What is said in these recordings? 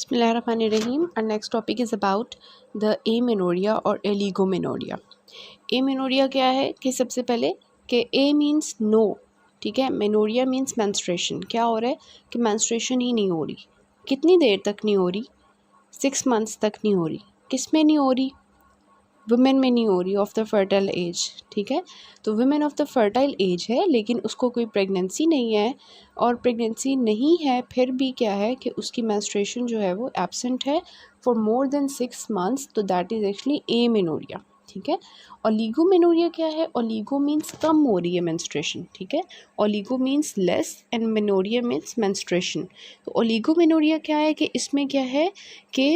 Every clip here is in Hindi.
Bismillahirrahmanirrahim. Our next topic is about the amenorrhea और एलिगोमेनोरिया। एमेनोरिया क्या है कि सबसे पहले कि ए मीन्स नो, ठीक है। मेनोरिया मीन्स मेंस्ट्रुएशन। क्या हो रहा है कि मेंस्ट्रुएशन ही नहीं हो रही। कितनी देर तक नहीं हो रही? 6 मंथ्स तक नहीं हो रही। किस में नहीं हो रही? वुमेन में नहीं हो रही ऑफ द फर्टाइल एज, ठीक है। तो women of the fertile age है लेकिन उसको कोई प्रेगनेंसी नहीं है, और प्रेगनेंसी नहीं है फिर भी क्या है कि उसकी मेंस्ट्रुएशन जो है वो एब्सेंट है फॉर मोर देन 6 मंथ्स, तो दैट इज़ एक्चुअली एमेनोरिया, ठीक है। ओलिगोमेनोरिया क्या है? ओलिगो मीन्स कम हो रही है मेंस्ट्रुएशन, ठीक है। Oligo means less and menorrhoea means menstruation. तो ओलिगोमेनोरिया क्या है कि इसमें क्या है कि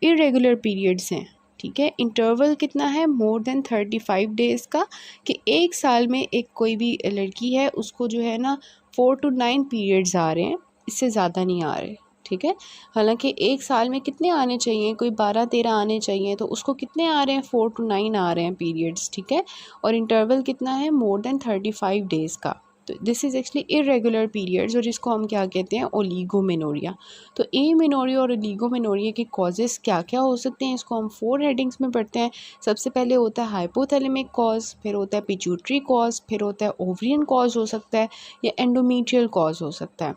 इरेगुलर पीरियड्स हैं, ठीक है। इंटरवल कितना है? मोर देन 35 डेज़ का, कि एक साल में एक कोई भी लड़की है उसको जो है ना 4 to 9 पीरियड्स आ रहे हैं, इससे ज़्यादा नहीं आ रहे, ठीक है। हालांकि एक साल में कितने आने चाहिए? कोई 12-13 आने चाहिए, तो उसको कितने आ रहे हैं? 4 to 9 आ रहे हैं पीरियड्स, ठीक है। और इंटरवल कितना है? मोर देन 35 डेज़ का। तो this is actually irregular periods, और इसको हम क्या कहते हैं? ओलिगोमेनोरिया। तो एमेनोरिया और ओलिगोमेनोरिया के कॉजेज़ क्या क्या हो सकते हैं, इसको हम 4 हेडिंग्स में पढ़ते हैं। सबसे पहले होता है हाइपोथैलेमिक कॉज, फिर होता है पिट्यूटरी कॉज, फिर होता है ओवरियन कॉज हो सकता है, या एंडोमेट्रियल कॉज हो सकता है,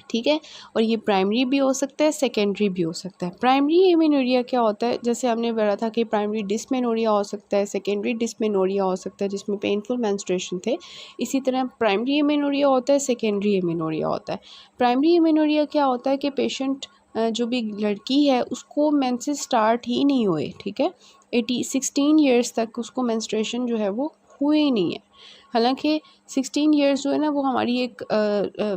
ठीक है। और ये प्राइमरी भी हो सकता है, सेकेंडरी भी हो सकता है। प्राइमरी एमेनोरिया क्या होता है? जैसे हमने पढ़ा था कि प्राइमरी डिस्मेनोरिया हो सकता है, सेकेंडरी डिस्मेनोरिया हो सकता है जिसमें पेनफुल मेंस्ट्रुएशन थे। इसी तरह प्राइमरी एमेनोरिया होता है, सेकेंडरी एमेनोरिया होता है। प्राइमरी एमेनोरिया क्या होता है कि पेशेंट जो भी लड़की है उसको मेंसेस स्टार्ट ही नहीं हुए, ठीक है। 16 ईयर्स तक उसको मेंस्ट्रुएशन जो है वो हुए ही नहीं है। हालांकि 16 ईयर्स जो है ना वो हमारी एक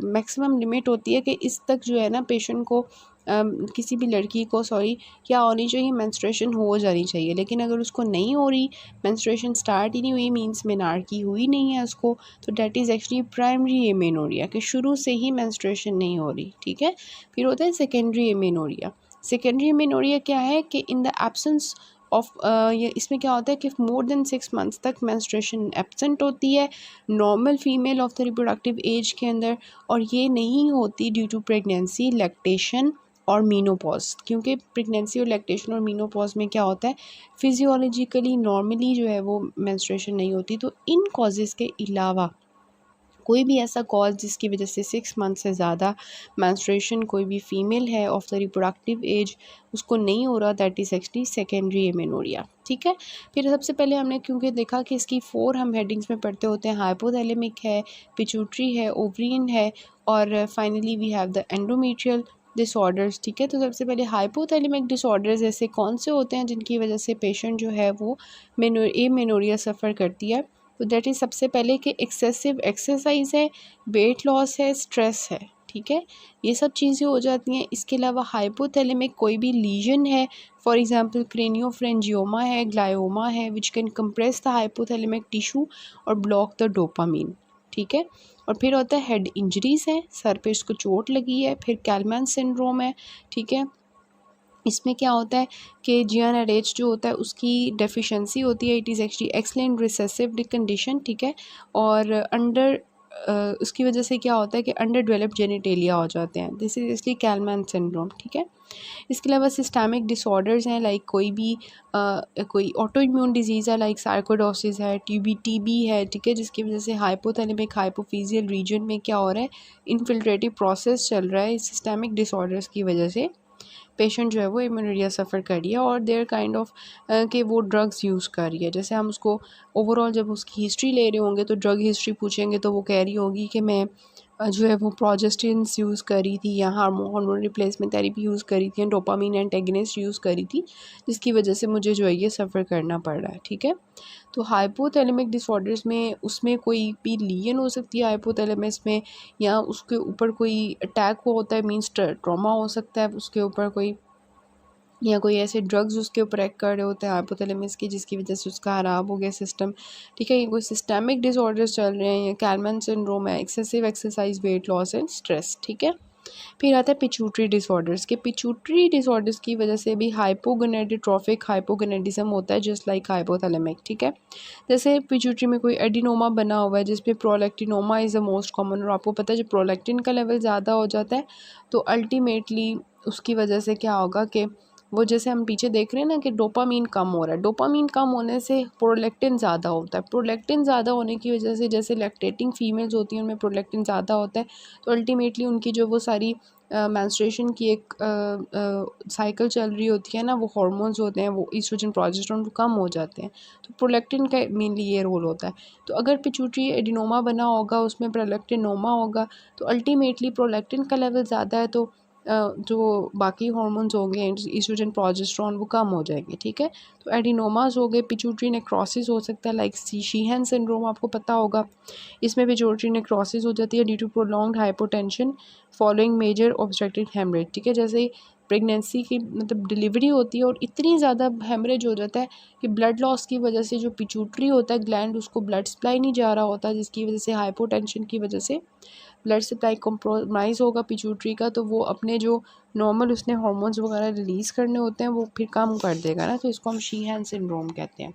मैक्सिमम लिमिट होती है कि इस तक जो है ना पेशेंट को किसी भी लड़की को क्या होनी चाहिए? मेंस्ट्रुएशन हो जानी चाहिए। लेकिन अगर उसको नहीं हो रही, मेंस्ट्रुएशन स्टार्ट ही नहीं हुई, मींस मेनार्की हुई नहीं है उसको, तो that is actually primary amenorrhea, कि शुरू से ही मेंस्ट्रुएशन नहीं हो रही, ठीक है। फिर होता है सेकेंडरी एमेनोरिया। सेकेंडरी एमेनोरिया क्या है कि इन द एब्सेंस ऑफ ये इसमें क्या होता है कि मोर देन 6 मंथ्स तक मेंस्ट्रुएशन एब्सेंट होती है normal female of the reproductive age के अंदर, और ये नहीं होती ड्यू टू प्रेगनेंसी, लैक्टेशन और मीनोपॉज। क्योंकि प्रेगनेंसी और लैक्टेशन और मीनोपॉज में क्या होता है, फिजियोलॉजिकली नॉर्मली जो है वो मेंस्ट्रुएशन नहीं होती। तो इन कॉजेज़ के अलावा कोई भी ऐसा कॉज जिसकी वजह से 6 मंथ से ज़्यादा मेंस्ट्रुएशन कोई भी फीमेल है ऑफ द रिप्रोडक्टिव एज उसको नहीं हो रहा, that is actually secondary amenorrhea, ठीक है। फिर सबसे पहले हमने क्योंकि देखा कि इसकी 4 हम हेडिंग्स में पढ़ते होते हैं, हाइपोथैलेमिक है, पिट्यूटरी है, ओवरियन है, और finally we have the endometrial disorders, ठीक है। तो सबसे पहले हाइपोथैलेमिक डिसऑर्डर्स ऐसे कौन से होते हैं जिनकी वजह से पेशेंट जो है वो एमेनोरिया सफ़र करती है? तो दैट इज़ सबसे पहले कि एक्सेसिव एक्सरसाइज है, वेट लॉस है, स्ट्रेस है, ठीक है। ये सब चीज़ें हो जाती हैं। इसके अलावा हाइपोथैलेमिक कोई भी लीजन है, फॉर एग्जांपल क्रेनियोफ्रेंजियोमा है, ग्लायोमा है, which can compress the hypothalamic tissue और ब्लॉक द डोपामीन, ठीक है। और फिर होता है हेड इंजरीज़ है, सर पे इसको चोट लगी है, फिर कैलमैन सिंड्रोम है, ठीक है। इसमें क्या होता है कि GnRH जो होता है उसकी डेफिशिएंसी होती है, it is actually excellent recessive condition, ठीक है। और उसकी वजह से क्या होता है कि अंडर डेवलप्ड जेनिटेलिया हो जाते हैं, दिस इज इसलिए कैलमैन सिंड्रोम, ठीक है। इसके अलावा सिस्टमिक डिसऑर्डर्स हैं, लाइक कोई ऑटो इम्यून डिजीज़ है, लाइक सार्कोइडोसिस है, टीबी है, ठीक है, जिसकी वजह से हाइपोथैलेमिक हाइपोफिजियल रीजन में क्या हो रहा है, इन्फिल्ट्रेटिव प्रोसेस चल रहा है। सिस्टमिक डिसऑर्डर्स की वजह से पेशेंट जो है वो एमेनोरिया सफ़र कर रही है, और देयर काइंड ऑफ कि वो ड्रग्स यूज़ कर रही है। जैसे हम उसको ओवरऑल जब उसकी हिस्ट्री ले रहे होंगे तो ड्रग हिस्ट्री पूछेंगे तो वो कह रही होगी कि मैं जो है वो प्रोजेस्टिन्स यूज़ करी थी, या हार्मोन रिप्लेसमेंट थेरेपी यूज़ करी थी, या डोपामीन एंटेगनिस्ट यूज़ करी थी, जिसकी वजह से मुझे जो है ये सफ़र करना पड़ रहा है, ठीक है। तो हाइपोथैलेमिक डिसऑर्डर्स में उसमें कोई भी लीजन हो सकती है हाइपोथैलेमस में, या उसके ऊपर कोई अटैक हुआ होता है, मीन्स ट्रॉमा हो सकता है उसके ऊपर कोई, या कोई ऐसे ड्रग्स उसके ऊपर एक्ट कर रहे होते हैं हाइपोथैलेमस की जिसकी वजह से उसका ख़राब हो गया सिस्टम, ठीक है। ये कोई सिस्टमिक डिसऑर्डर्स चल रहे हैं, या कैलमैन सिंड्रोम है, excessive exercise, weight loss and stress, ठीक है। फिर आता है पिट्यूटरी डिसऑर्डर्स के पिट्यूटरी डिसऑर्डर्स की वजह से भी हाइपोगोनेडोट्रोफिक हाइपोगोनेडिज्म होता है, जस्ट लाइक हाइपोथैलेमिक, ठीक है। जैसे पिट्यूटरी में कोई एडिनोमा बना हुआ है जिसपे prolactinoma is the most common, और आपको पता है जब प्रोलैक्टिन का लेवल ज़्यादा हो जाता है तो अल्टीमेटली उसकी वजह से क्या होगा कि वो जैसे हम पीछे देख रहे हैं ना कि डोपामीन कम हो रहा है, डोपामीन कम होने से प्रोलैक्टिन ज़्यादा होता है, प्रोलैक्टिन ज़्यादा होने की वजह से जैसे लैक्टेटिंग फीमेल्स होती हैं उनमें प्रोलैक्टिन ज़्यादा होता है, तो अल्टीमेटली उनकी जो वो सारी मेंस्ट्रुएशन की एक साइकिल चल रही होती है ना, वो हार्मोन्स होते हैं वो ईस्ट्रोजन प्रोजेस्टेरोन वो कम हो जाते हैं, तो प्रोलैक्टिन का मेनली ये रोल होता है। तो अगर पिट्यूटरी एडिनोमा बना होगा उसमें प्रोलैक्टिनोमा होगा तो अल्टीमेटली प्रोलैक्टिन का लेवल ज़्यादा है, तो जो बाकी हार्मोन्स होंगे ईस्ट्रोजन प्रोजेस्टेरोन वो कम हो जाएंगे, ठीक है। तो एडिनोमास हो गए, पिट्यूटरी नेक्रोसिस हो सकता है लाइक शीहेन सिंड्रोम आपको पता होगा, इसमें पिट्यूटरी नेक्रोसिस हो जाती है due to prolonged hypotension following major obstructive haemorrhage, ठीक है। जैसे ही प्रेगनेंसी की मतलब डिलीवरी होती है और इतनी ज़्यादा हेमरेज हो जाता है कि ब्लड लॉस की वजह से जो पिट्यूटरी होता है ग्लैंड उसको ब्लड सप्लाई नहीं जा रहा होता, जिसकी वजह से हाइपोटेंशन की वजह से ब्लड सप्लाई कॉम्प्रोमाइज़ होगा पिट्यूटरी का, तो वो अपने जो नॉर्मल उसने हार्मोन्स वगैरह रिलीज़ करने होते हैं वो फिर कम कर देगा ना, तो इसको हम शीहेन सिंड्रोम कहते हैं,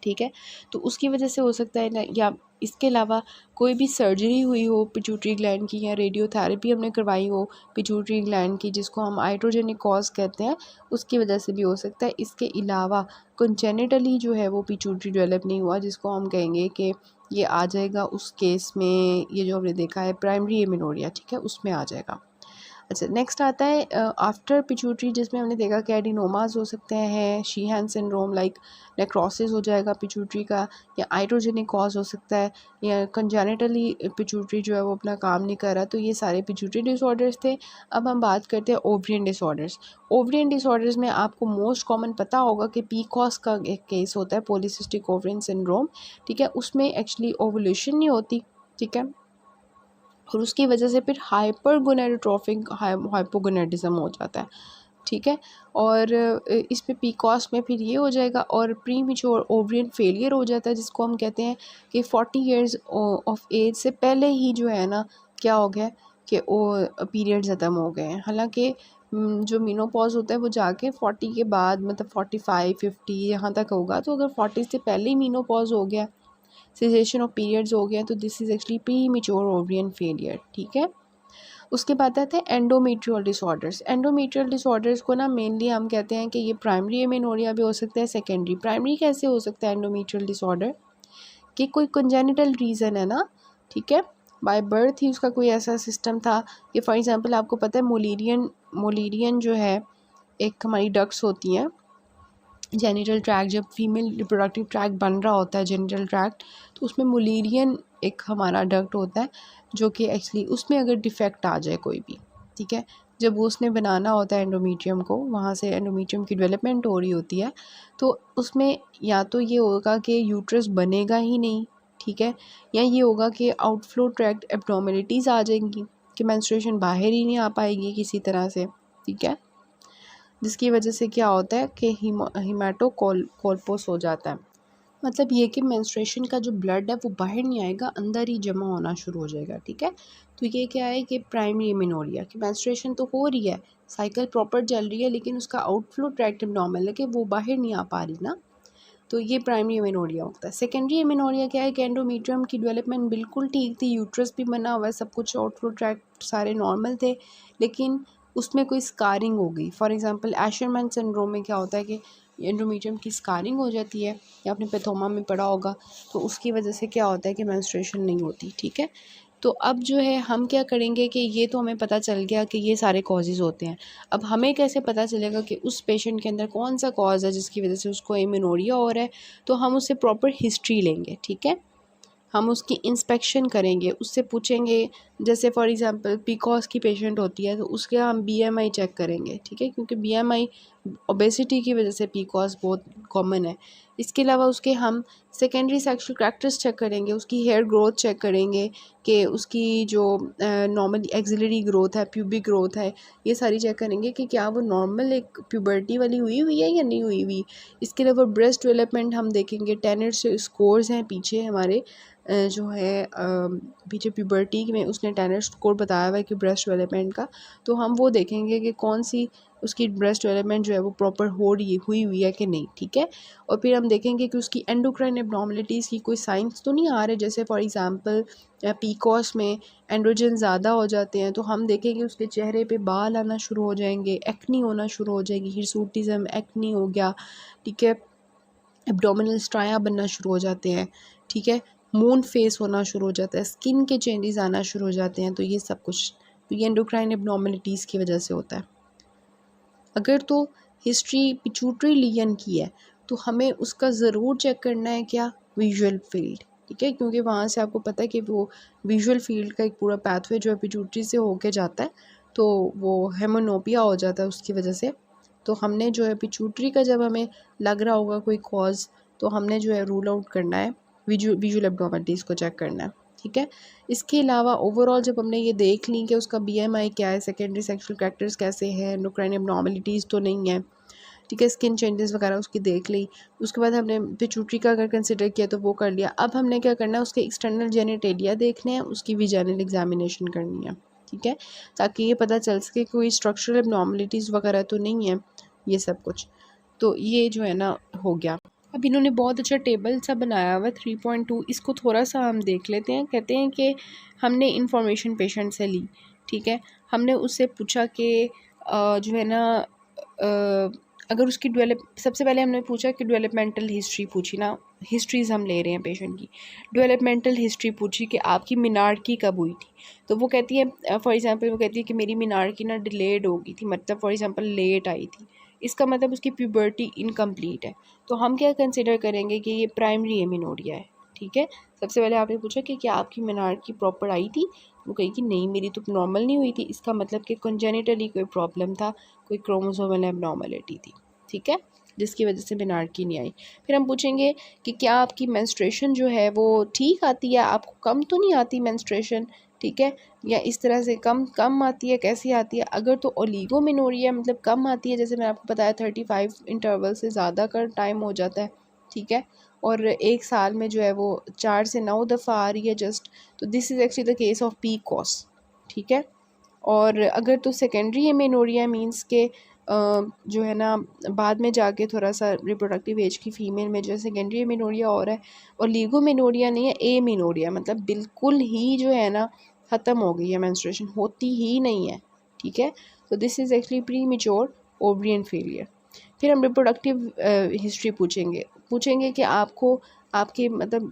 ठीक है। तो उसकी वजह से हो सकता है ना, या इसके अलावा कोई भी सर्जरी हुई हो पिट्यूटरी ग्लैंड की या रेडियोथेरेपी हमने करवाई हो पिट्यूटरी ग्लैंड की जिसको हम आइट्रोजेनिक कॉज कहते हैं, उसकी वजह से भी हो सकता है। इसके अलावा कंजेनिटली जो है वो पिट्यूटरी डेवलप नहीं हुआ जिसको हम कहेंगे कि ये आ जाएगा उस केस में, ये जो हमने देखा है प्राइमरी एमेनोरिया, ठीक है, उसमें आ जाएगा। अच्छा नेक्स्ट आता है आफ्टर पिट्यूटरी, जिसमें हमने देखा कि एडिनोमास हो सकते हैं, शीहेन सिंड्रोम लाइक नेक्रोसिस हो जाएगा पिट्यूटरी का, या आइट्रोजेनिक कॉज हो सकता है, या कंजेनिटली पिट्यूटरी जो है वो अपना काम नहीं कर रहा, तो ये सारे पिट्यूटरी डिसऑर्डर्स थे। अब हम बात करते हैं ओवरियन डिसऑर्डर्स। ओवरियन डिसऑर्डर्स में आपको मोस्ट कॉमन पता होगा कि पीकॉस का एक केस होता है पॉलीसिस्टिक ओवरियन सिंड्रोम, ठीक है, उसमें एक्चुअली ओवुलेशन नहीं होती, ठीक है, और उसकी वजह से फिर हाइपरगोनेडोट्रोफिक हाइपोगोनेडिज्म हो जाता है, ठीक है। और इसमें पीकॉस में फिर ये हो जाएगा और प्री मैच्योर ओवरियन फेलियर हो जाता है, जिसको हम कहते हैं कि 40 इयर्स ऑफ एज से पहले ही जो है ना क्या हो गया कि वो पीरियड ख़त्म हो गए हैं। हालांकि जो मीनोपॉज होता है वो जाके 40 के बाद मतलब 45 50 यहाँ तक होगा, तो अगर 40 से पहले ही मीनोपॉज हो गया, सेसेशन ऑफ पीरियड्स हो गया, तो this is actually pre mature ovarian failure, ठीक है। उसके बाद आते हैं एंडोमेट्रियल डिसऑर्डर्स। एंडोमेट्रियल डिसऑर्डर्स को ना मेनली हम कहते हैं कि ये प्राइमरी एमेनोरिया भी हो सकता है, सेकेंडरी। प्राइमरी कैसे हो सकता है एंडोमेट्रियल डिसऑर्डर, कि कोई कंजेनिटल रीज़न है ना, ठीक है, बाय बर्थ ही उसका कोई ऐसा सिस्टम था कि फॉर एग्जांपल आपको पता है मोलिरियन जो है एक हमारी डक्ट्स होती हैं जेनिटल ट्रैक्ट, जब फीमेल रिप्रोडक्टिव ट्रैक्ट बन रहा होता है जेनिटल ट्रैक्ट, तो उसमें मुलीरियन एक हमारा डक्ट होता है जो कि एक्चुअली उसमें अगर डिफेक्ट आ जाए कोई भी, ठीक है, जब वो उसने बनाना होता है एंडोमेट्रियम को, वहाँ से एंडोमेट्रियम की डेवलपमेंट हो रही होती है, तो उसमें या तो ये होगा कि यूट्रस बनेगा ही नहीं, ठीक है, या ये होगा कि आउटफ्लो ट्रैक्ट एब्नॉर्मलिटीज़ आ जाएंगी कि मेंस्ट्रुएशन बाहर ही नहीं आ पाएगी किसी तरह से, ठीक है, जिसकी वजह से क्या होता है कि हीमाटोकोल्पोस हो जाता है। मतलब ये कि मेंस्ट्रुएशन का जो ब्लड है वो बाहर नहीं आएगा, अंदर ही जमा होना शुरू हो जाएगा, ठीक है। तो ये क्या है कि प्राइमरी एमेनोरिया कि मेंस्ट्रुएशन तो हो रही है, साइकिल प्रॉपर चल रही है, लेकिन उसका आउटफ्लो ट्रैक्ट एब्नॉर्मल है कि वो बाहर नहीं आ पा रही ना, तो ये प्राइमरी एमेनोरिया होता है। सेकेंडरी एमेनोरिया क्या है कि एंडोमेट्रियम की डेवलपमेंट बिल्कुल ठीक थी, यूट्रस भी बना हुआ है, सब कुछ आउटफ्लो ट्रैक्ट सारे नॉर्मल थे, लेकिन उसमें कोई स्कारिंग हो गई। फॉर एग्जांपल एशरमैन सिंड्रोम में क्या होता है कि एंडोमेट्रियम की स्कारिंग हो जाती है, या आपने पैथोमा में पढ़ा होगा, तो उसकी वजह से क्या होता है कि मेंस्ट्रुएशन नहीं होती, ठीक है। तो अब जो है हम क्या करेंगे कि ये तो हमें पता चल गया कि ये सारे कॉजेज़ होते हैं। अब हमें कैसे पता चलेगा कि उस पेशेंट के अंदर कौन सा कॉज़ है जिसकी वजह से उसको एमेनोरिया हो रहा है, तो हम उससे प्रॉपर हिस्ट्री लेंगे, ठीक है। हम उसकी इंस्पेक्शन करेंगे, उससे पूछेंगे, जैसे फॉर एग्जांपल पीकॉस की पेशेंट होती है तो उसके हम बीएमआई चेक करेंगे, ठीक है, क्योंकि बीएमआई ओबेसिटी की वजह से पीकॉस बहुत कॉमन है। इसके अलावा उसके हम सेकेंडरी सेक्सुअल कैरेक्टर्स चेक करेंगे, उसकी हेयर ग्रोथ चेक करेंगे कि उसकी जो नॉर्मल एक्सिलरी ग्रोथ है, प्यूबिक ग्रोथ है, ये सारी चेक करेंगे कि क्या वो नॉर्मल एक प्यूबर्टी वाली हुई हुई है या नहीं हुई हुई। इसके अलावा ब्रेस्ट डेवलपमेंट हम देखेंगे, टेनेट स्कोर्स हैं पीछे हमारे जो है पीछे प्यूबर्टी में उसने टेनेट स्कोर बताया हुआ है कि ब्रेस्ट डेवलपमेंट का, तो हम वो देखेंगे कि कौन सी उसकी ब्रेस्ट डेवलपमेंट जो है वो प्रॉपर हुई हुई है कि नहीं, ठीक है। और फिर हम देखेंगे कि उसकी एंडोक्राइन एब्नॉर्मलिटीज़ की कोई साइंस तो नहीं आ रहे, जैसे फॉर एग्जांपल पीकॉस में एंड्रोजन ज़्यादा हो जाते हैं तो हम देखेंगे उसके चेहरे पे बाल आना शुरू हो जाएंगे, एक्नी होना शुरू हो जाएगी, हिरसूटिज़म एक्नी हो गया, ठीक है, एब्डोमिनल स्ट्राया बनना शुरू हो जाते हैं, ठीक है, मून फेस होना शुरू हो जाता है, स्किन के चेंजेस आना शुरू हो जाते हैं। तो ये सब कुछ तो ये एंडोक्राइन एब्नॉर्मलिटीज़ की वजह से होता है। अगर तो हिस्ट्री पिट्यूटरी लीजन की है तो हमें उसका ज़रूर चेक करना है क्या, विजुअल फील्ड, ठीक है, क्योंकि वहाँ से आपको पता है कि वो विजुअल फील्ड का एक पूरा पाथवे जो है पिट्यूटरी से होके जाता है, तो वो हेमोनोपिया हो जाता है उसकी वजह से। तो हमने जो है पिट्यूटरी का जब हमें लग रहा होगा कोई कॉज, तो हमने जो है रूल आउट करना है, विजुअल एब्नॉर्मलिटीज़ को चेक करना है, ठीक है। इसके अलावा ओवरऑल जब हमने ये देख ली कि उसका बीएमआई क्या है, सेकेंडरी सेक्सुअल कैरेक्टर्स कैसे हैं, एंडोक्राइन एब्नॉर्मलिटीज़ तो नहीं है, ठीक है, स्किन चेंजेस वगैरह उसकी देख ली, उसके बाद हमने पिट्यूटरी का अगर कंसिडर किया तो वो कर लिया। अब हमने क्या करना है, उसके एक्सटर्नल जेनिटेलिया देखने हैं, उसकी विजाइनल एग्जामिनेशन करनी है, ठीक है, ताकि ये पता चल सके कोई स्ट्रक्चरल एब्नॉर्मलिटीज़ वगैरह तो नहीं है, ये सब कुछ। तो ये जो है ना हो गया। अब इन्होंने बहुत अच्छा टेबल सा बनाया हुआ 3.2, इसको थोड़ा सा हम देख लेते हैं। कहते हैं कि हमने इंफॉर्मेशन पेशेंट से ली, ठीक है, हमने उससे पूछा कि जो है ना अगर उसकी सबसे पहले हमने पूछा कि डेवलपमेंटल हिस्ट्री पूछी ना, हिस्ट्रीज़ हम ले रहे हैं पेशेंट की, डेवलपमेंटल हिस्ट्री पूछी कि आपकी मिनार्की कब हुई थी। तो वो कहती है फॉर एग्जांपल वो कहती है कि मेरी मिनार्की ना डिलेड हो गई थी, मतलब फॉर एग्जांपल लेट आई थी, इसका मतलब उसकी प्यूबर्टी इनकम्प्लीट है। तो हम क्या कंसिडर करेंगे कि ये प्राइमरी एमिनोरिया है, ठीक है। सबसे पहले आपने पूछा कि क्या आपकी मिनार्की प्रॉपर आई थी, वो कही कि नहीं मेरी तो नॉर्मल नहीं हुई थी, इसका मतलब कि कंजेनिटली कोई प्रॉब्लम था, कोई क्रोमोसोमल एब्नॉर्मलिटी थी, ठीक है, जिसकी वजह से मिनार्की नहीं आई। फिर हम पूछेंगे कि क्या आपकी मेंस्ट्रुएशन जो है वो ठीक आती है, आपको कम तो नहीं आती मेंस्ट्रुएशन, ठीक है, या इस तरह से कम कम आती है, कैसी आती है। अगर तो ओलिगोमेनोरिया मतलब कम आती है, जैसे मैंने आपको बताया 35 इंटरवल से ज़्यादा का टाइम हो जाता है, ठीक है, और एक साल में जो है वो 4 से 9 दफ़ा आ रही है जस्ट, तो this is actually the case of पीकॉस, ठीक है। और अगर तो सेकेंडरी एमेनोरिया मींस के जो है ना बाद में जाके थोड़ा सा रिप्रोडक्टिव एज की फ़ीमेल में जो है सेकेंडरी एमेनोरिया हो रहा है, और लीगोमेनोरिया नहीं है, एमेनोरिया मतलब बिल्कुल ही जो है ना ख़त्म हो गई है, मेंस्ट्रुएशन होती ही नहीं है, ठीक है। तो this is actually pre mature ovarian failure. फिर हम रिप्रोडक्टिव हिस्ट्री पूछेंगे कि आपको आपके मतलब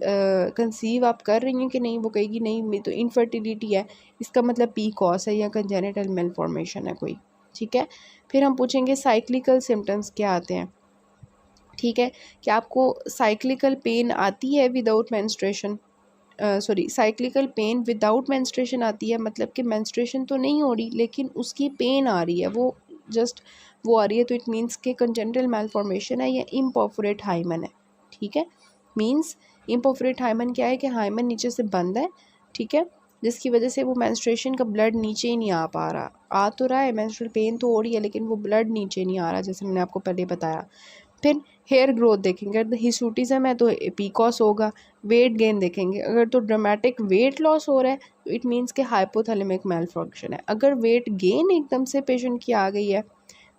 कंसीव आप कर रही हैं कि नहीं, वो कहेगी नहीं मेरी तो इनफर्टिलिटी है, इसका मतलब पीकॉस है या कंजेनिटल मेलफॉर्मेशन है कोई, ठीक है। फिर हम पूछेंगे साइक्लिकल सिम्टम्स क्या आते हैं, ठीक है, कि आपको साइक्लिकल पेन आती है without menstruation, sorry cyclical pain without menstruation आती है, मतलब कि मेंस्ट्रुएशन तो नहीं हो रही लेकिन उसकी पेन आ रही है, वो जस्ट वो आ रही है, तो इट मीन्स के कंजेनिटल मेलफॉर्मेशन है या इम्परफोरेट हाइमन है, ठीक है। मीन्स इम्परफोरेट हाइमन क्या है कि हाइमन नीचे से बंद है, ठीक है, जिसकी वजह से वो मेंस्ट्रुएशन का ब्लड नीचे ही नहीं आ पा रहा, आ तो रहा है मेंस्ट्रुअल पेन तो हो रही है लेकिन वो ब्लड नीचे नहीं आ रहा, जैसे मैंने आपको पहले बताया। फिर हेयर ग्रोथ देखेंगे, अगर हिसूटिज़म है तो पीकॉस होगा। वेट गेन देखेंगे, अगर तो ड्रामेटिक वेट लॉस हो रहा है तो इट मीन्स के हाइपोथैलेमिक मेल फंक्शन है। अगर वेट गेन एकदम से पेशेंट की आ गई है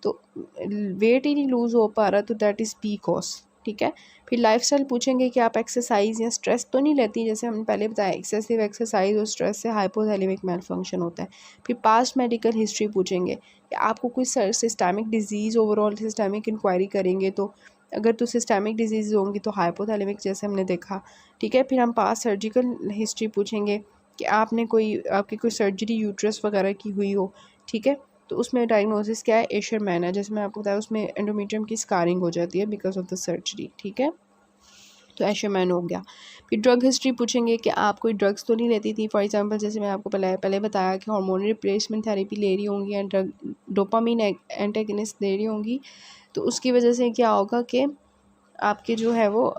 तो वेट ही नहीं लूज़ हो पा रहा तो दैट इज़ पीकॉस, ठीक है। फिर लाइफस्टाइल पूछेंगे कि आप एक्सरसाइज या स्ट्रेस तो नहीं लेती, जैसे हमने पहले बताया एक्सेसिव एक्सरसाइज और स्ट्रेस से हाइपोथैलेमिक मेल फंक्शन होता है। फिर पास्ट मेडिकल हिस्ट्री पूछेंगे कि आपको कोई systemic disease, overall systemic inquiry करेंगे तो अगर तो सिस्टमिक डिजीज़ होंगी तो हाइपोथैलेमिक जैसे हमने देखा, ठीक है। फिर हम पास्ट सर्जिकल हिस्ट्री पूछेंगे कि आपने आपकी कोई सर्जरी यूट्रस वगैरह की हुई हो, ठीक है, तो उसमें डायग्नोसिस क्या है, एशरमैन है, जैसे मैं आपको बताया उसमें एंडोमेट्रियम की स्कारिंग हो जाती है बिकॉज ऑफ द सर्जरी, ठीक है, तो एशरमैन हो गया। फिर ड्रग हिस्ट्री पूछेंगे कि आप कोई ड्रग्स तो नहीं लेती थी, फॉर एग्जांपल जैसे मैं आपको पहले बताया कि हार्मोनल रिप्लेसमेंट थेरेपी ले रही होंगी या ड्रग डोपामिन एंटेगनिस्ट ले रही होंगी, तो उसकी वजह से क्या होगा कि आपके जो है वो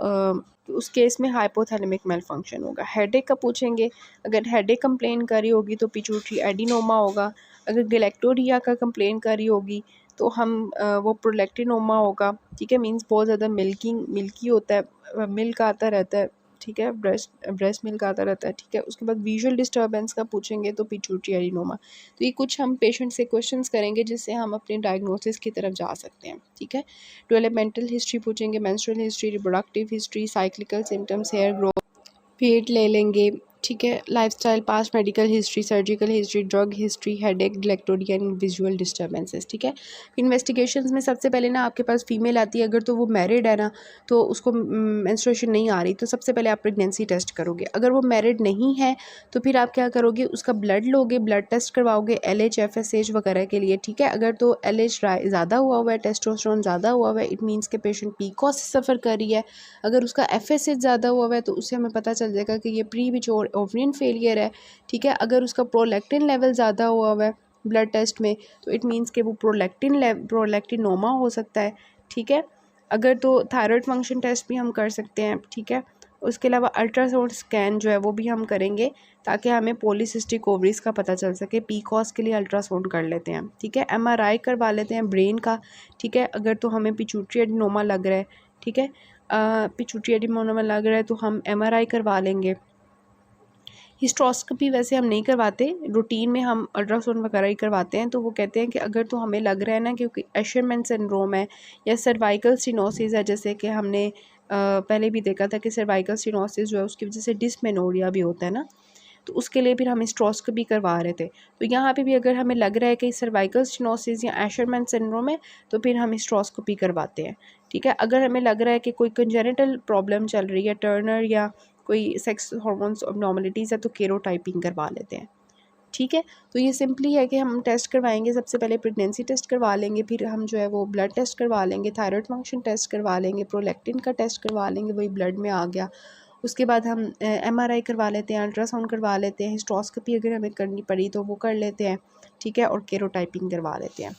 तो उस केस में हाइपोथैलेमिक मेल फंक्शन होगा। हेडेक का पूछेंगे, अगर हेडेक कंप्लेन कर रही होगी तो पिट्यूटरी एडिनोमा होगा। अगर गैलेक्टोरिया का कंप्लेन कर रही होगी तो हम वो प्रोलैक्टिनोमा होगा, ठीक है, मींस बहुत ज़्यादा मिल्की होता है, मिल्क आता रहता है ठीक है, ब्रेस्ट मिल्क आता रहता है, ठीक है। उसके बाद विजुअल डिस्टर्बेंस का पूछेंगे तो पिट्यूटरी एडिनोमा। तो ये कुछ हम पेशेंट से क्वेश्चंस करेंगे जिससे हम अपने डायग्नोसिस की तरफ जा सकते हैं, ठीक है। डेवलपमेंटल हिस्ट्री पूछेंगे, menstrual history, reproductive history, cyclical symptoms, hair growth, पेट ले लेंगे, ठीक है। Lifestyle, past medical history, surgical history, drug history, headache, galactorrhoea and visual disturbances, ठीक है। इन्वेस्टिगेशंस में सबसे पहले ना आपके पास फीमेल आती है, अगर तो वो मैरिड है ना तो उसको मेंस्ट्रुएशन नहीं आ रही, तो सबसे पहले आप प्रेगनेंसी टेस्ट करोगे। अगर वो मैरिड नहीं है तो फिर आप क्या करोगे, उसका ब्लड लोगे, ब्लड टेस्ट करवाओगे LH FSH वगैरह के लिए, ठीक है। अगर तो LH ज़्यादा हुआ है, टेस्टोस्टेरोन ज़्यादा हुआ है, इट मीन्स के पेशेंट PCOS से सफ़र कर रही है। अगर उसका FSH ज़्यादा हुआ है तो उससे हमें पता चल जाएगा कि ये प्रीमेच्योर ओवरियन फेलियर है, ठीक है। अगर उसका प्रोलैक्टिन लेवल ज़्यादा हुआ है ब्लड टेस्ट में तो इट मीन्स कि वो प्रोलैक्टिनोमा हो सकता है, ठीक है। अगर तो थायराइड फंक्शन टेस्ट भी हम कर सकते हैं, ठीक है। उसके अलावा अल्ट्रासाउंड स्कैन जो है वो भी हम करेंगे ताकि हमें पॉलीसिस्टिक ओवरीज का पता चल सके। PCOS के लिए अल्ट्रासाउंड कर लेते हैं, ठीक है। MRI करवा लेते हैं ब्रेन का, ठीक है। अगर तो हमें पिट्यूटरी एडिनोमा लग रहा है, ठीक है, पिट्यूटरी एडिनोमा लग रहा है तो हम MRI करवा लेंगे। हिस्ट्रोस्कोपी वैसे हम नहीं करवाते, रूटीन में हम अल्ट्रासाउंड वगैरह ही करवाते हैं। तो वो कहते हैं कि अगर तो हमें लग रहा है ना क्योंकि एशरमैन सिंड्रोम है या सर्वाइकल स्टेनोसिस है, जैसे कि हमने पहले भी देखा था कि सर्वाइकल स्टेनोसिस जो है उसकी वजह से डिस्मेनोरिया भी होता है ना, तो उसके लिए फिर हम हिस्ट्रोस्कोपी करवा रहे थे। तो यहाँ पे भी अगर हमें लग रहा है कि सर्वाइकल स्टेनोसिस या एशरमैन सिंड्रोम है तो फिर हम हिस्ट्रोस्कोपी करवाते हैं, ठीक है। अगर हमें लग रहा है कि कोई कंजेनिटल प्रॉब्लम चल रही है, टर्नर या कोई सेक्स हार्मोन्स अबनॉर्मलिटीज़ है तो केरोटाइपिंग करवा लेते हैं, ठीक है। तो ये सिंपली है कि हम टेस्ट करवाएंगे, सबसे पहले प्रेगनेंसी टेस्ट करवा लेंगे, फिर हम जो है वो ब्लड टेस्ट करवा लेंगे, थायराइड फंक्शन टेस्ट करवा लेंगे, प्रोलैक्टिन का टेस्ट करवा लेंगे, वही ब्लड में आ गया। उसके बाद हम MRI करवा लेते हैं, अल्ट्रासाउंड करवा लेते हैं, हिस्ट्रोस्कोपी अगर हमें करनी पड़ी तो वो कर लेते हैं, ठीक है, और केरोटाइपिंग करवा लेते हैं,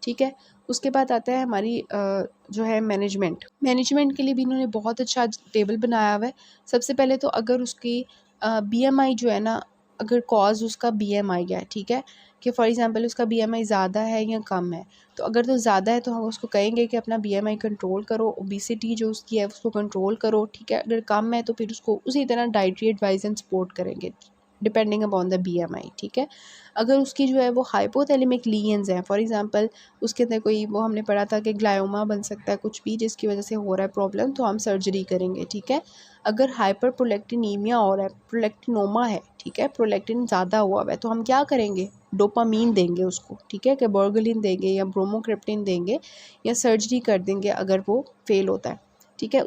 ठीक है। उसके बाद आता है हमारी जो है मैनेजमेंट के लिए भी इन्होंने बहुत अच्छा टेबल बनाया हुआ है। सबसे पहले तो अगर उसकी BMI जो है ना, अगर कॉज उसका BMI है, ठीक है, कि फॉर एग्जांपल उसका BMI ज़्यादा है या कम है, तो अगर तो ज़्यादा है तो हम उसको कहेंगे कि अपना BMI कंट्रोल करो, ओबेसिटी जो उसकी है उसको कंट्रोल करो, ठीक है। अगर कम है तो फिर उसको उसी तरह डाइटरी एडवाइस एंड सपोर्ट करेंगे डिपेंडिंग अपॉन द BMI, ठीक है। अगर उसकी जो है वो हाइपोथैलेमिक लीजन्स हैं, फॉर एग्जांपल उसके अंदर कोई वो हमने पढ़ा था कि ग्लायोमा बन सकता है कुछ भी जिसकी वजह से हो रहा है प्रॉब्लम, तो हम सर्जरी करेंगे, ठीक है। अगर हाइपर प्रोलैक्टिनीमिया हो रहा है, प्रोलैक्टिनोमा है, ठीक है, प्रोलैक्टिन ज़्यादा हुआ है तो हम क्या करेंगे, डोपामीन देंगे उसको, ठीक है, कि बर्गलिन देंगे या ब्रोमोक्रिप्टिन देंगे या सर्जरी कर देंगे अगर वो फेल होता है, ठीक है।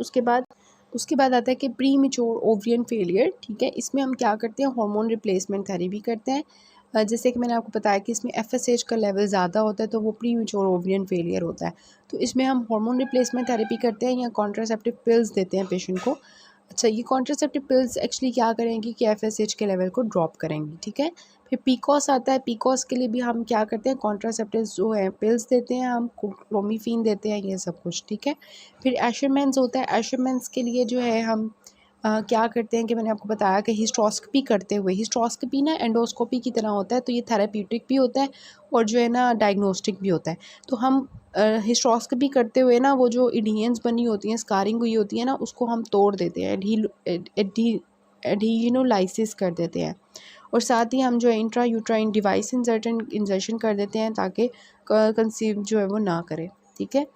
उसके बाद आता है कि प्री मेच्योर ओवरियन फेलियर, ठीक है। इसमें हम क्या करते हैं, हार्मोन रिप्लेसमेंट थेरेपी करते हैं। जैसे कि मैंने आपको बताया कि इसमें FSH का लेवल ज़्यादा होता है तो वो प्री मेच्योर ओवरियन फेलियर होता है। तो इसमें हम हार्मोन रिप्लेसमेंट थेरेपी करते हैं या कॉन्ट्रासेप्टिव पिल्स देते हैं पेशेंट को। अच्छा, ये कॉन्ट्रासेप्टिव पिल्स एक्चुअली क्या करेंगी कि FSH के लेवल को ड्रॉप करेंगी, ठीक है। फिर PCOS आता है, PCOS के लिए भी हम क्या करते हैं, कॉन्ट्रासेप्टिव्स जो है पिल्स देते हैं, हम क्लोमिफेन देते हैं, ये सब कुछ, ठीक है। फिर एशरमैन्स होता है, एशरमैन्स के लिए जो है हम क्या करते हैं कि मैंने आपको बताया कि हिस्ट्रोस्कोपी करते हुए, हिस्ट्रोस्कोपी ना एंडोस्कोपी की तरह होता है, तो ये थेराप्यूटिक भी होता है और जो है ना डायग्नोस्टिक भी होता है। तो हम हिस्ट्रोस्कोपी करते हुए ना वो जो एडहेंस बनी होती हैं, स्कारिंग हुई होती है ना, उसको हम तोड़ देते हैं, एडहेनोलाइसिस कर देते हैं। और साथ ही हम जो है इंट्रा यूट्राइन डिवाइस इंजर्शन कर देते हैं ताकि कंसीव जो है वो ना करे, ठीक है।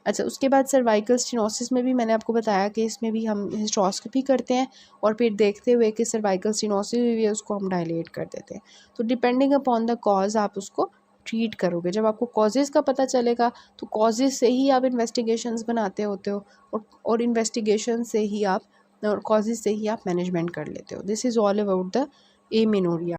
अच्छा, उसके बाद सर्वाइकल स्टेनोसिस में भी मैंने आपको बताया कि इसमें भी हम हिस्ट्रोस्कोपी करते हैं और फिर देखते हुए कि सर्वाइकल स्टेनोसिस हुई है उसको हम डायलेट कर देते हैं। तो डिपेंडिंग अपॉन द कॉज आप उसको ट्रीट करोगे। जब आपको कॉजेज़ का पता चलेगा तो कॉजेज़ से ही आप इन्वेस्टिगेशंस बनाते होते हो और इन्वेस्टिगेशन से ही आप और कॉजेज़ से ही आप मैनेजमेंट कर लेते हो। This is all about the amenorrhoea.